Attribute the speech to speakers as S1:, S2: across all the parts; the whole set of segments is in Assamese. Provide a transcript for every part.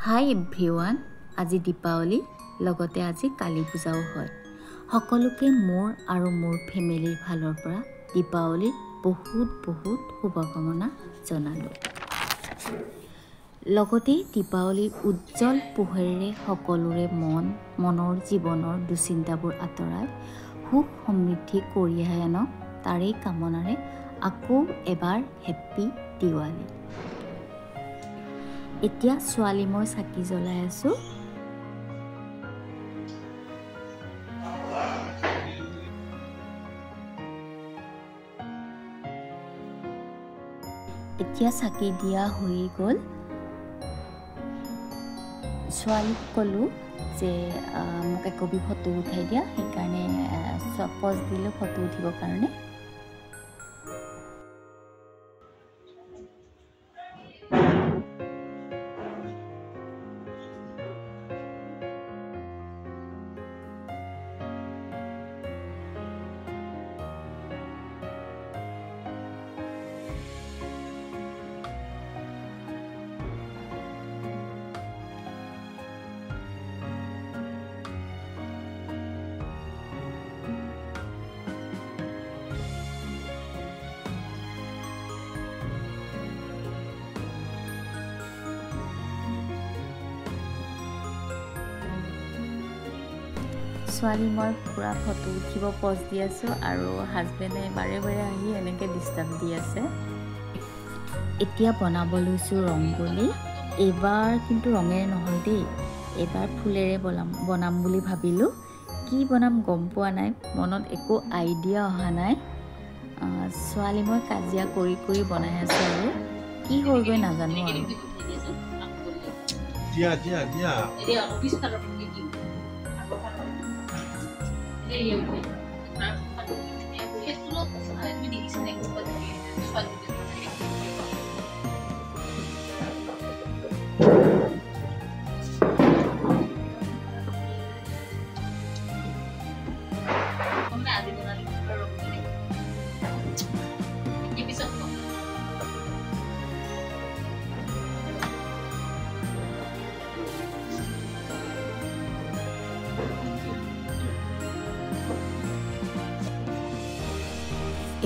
S1: হাই এভৰিৱান, আজি দীপাৱলী লগতে আজি কালী পূজাও হয়। সকলোকে মোৰ আৰু মোৰ ফেমিলিৰ ফালৰ পৰা দীপাৱলীৰ বহুত শুভকামনা জনালোঁ। লগতে দীপাৱলীৰ উজ্জ্বল পোহৰেৰে সকলোৰে মনৰ জীৱনৰ দুশ্চিন্তাবোৰ আঁতৰাই সুখ সমৃদ্ধি কঢ়িয়াই আনক তাৰেই কামনাৰে আকৌ এবাৰ হেপ্পী দিৱালী। এতিয়া ছোৱালী মই চাকি জ্বলাই আছো। এতিয়া চাকি দিয়া হৈ গ'ল। ছোৱালীক ক'লোঁ যে মোক একপি ফটো উঠাই দিয়া, সেইকাৰণে পজ দিলোঁ ফটো উঠিবৰ কাৰণে। ছোৱালী মই পুৰা ফটো উঠিব পজ দি আছোঁ আৰু হাজবেণ্ডে বাৰে আহি এনেকৈ ডিষ্টাৰ্ব দি আছে। এতিয়া বনাব লৈছোঁ ৰংগোলী। এইবাৰ কিন্তু ৰঙেৰে নহয় দেই, এইবাৰ ফুলেৰে বনাম বুলি ভাবিলোঁ। কি বনাম গম পোৱা নাই, মনত একো আইডিয়া অহা নাই। ছোৱালী মই কাজিয়া কৰি বনাই আছোঁ আৰু কি হ'লগৈ নাজানো আৰু।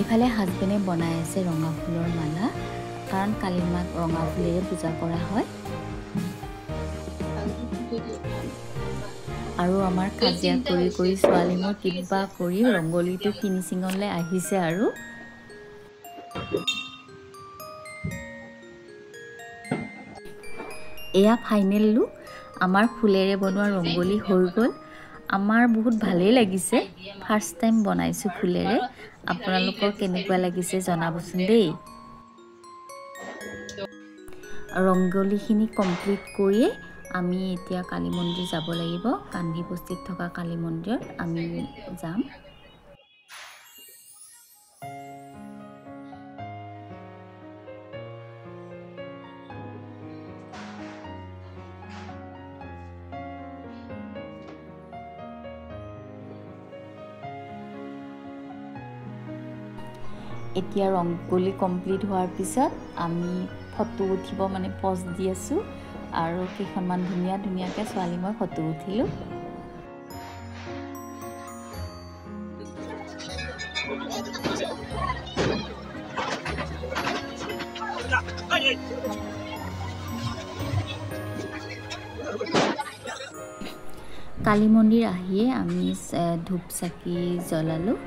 S1: এইফালে হাজবেণ্ডে বনাই আছে ৰঙা ফুলৰ মালা, কাৰণ কালী মাক ৰঙা ফুলেৰে পূজা কৰা হয়। আৰু আমাৰ কাজিয়া কৰি ছোৱালী মোৰ কিবা কৰি ৰংগলীটো ফিনিচিঙলৈ আহিছে আৰু। এয়া ফাইনেল লুক, আমাৰ ফুলেৰে বনোৱা ৰংগলী হৈ গ'ল। আমাৰ বহুত ভালেই লাগিছে, ফাৰ্ষ্ট টাইম বনাইছোঁ ফুলেৰে। আপোনালোকৰ কেনেকুৱা লাগিছে জনাবচোন দেই। ৰংগলীখিনি কমপ্লিট কৰিয়ে আমি এতিয়া কালী মন্দিৰ যাব লাগিব। কান্ধি বস্তিত থকা কালী মন্দিৰত আমি যাম। এতিয়া ৰংগলী কমপ্লিট হোৱাৰ পিছত আমি ফটো উঠিব পজ দি আছোঁ আৰু কেইখনমান ধুনীয়াকৈ ছোৱালী মই ফটো উঠিলোঁ। কালী মন্দিৰ আহিয়ে আমি ধূপ চাকি জ্বলালোঁ।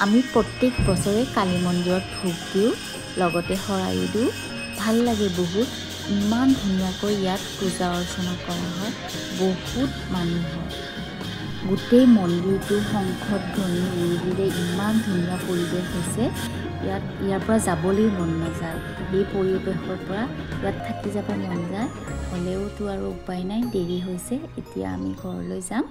S1: আমি প্ৰত্যেক বছৰে কালী মন্দিৰত ধূপ দিওঁ, লগতে শৰাই দিওঁ। ভাল লাগে বহুত, ইমান ধুনীয়াকৈ ইয়াত পূজা অৰ্চনা কৰা হয়। বহুত মানুহ হয়, গোটেই মন্দিৰটো শংখত ধ্বনি উৰুলিৰে ইমান ধুনীয়া পৰিৱেশ হৈছে। ইয়াৰ পৰা যাবলৈ মন নাযায়। এই পৰিৱেশৰ পৰা ইয়াত থাকি যাব মন যায়, হ'লেওতো আৰু উপায় নাই, দেৰি হৈছে। এতিয়া আমি ঘৰলৈ যাম।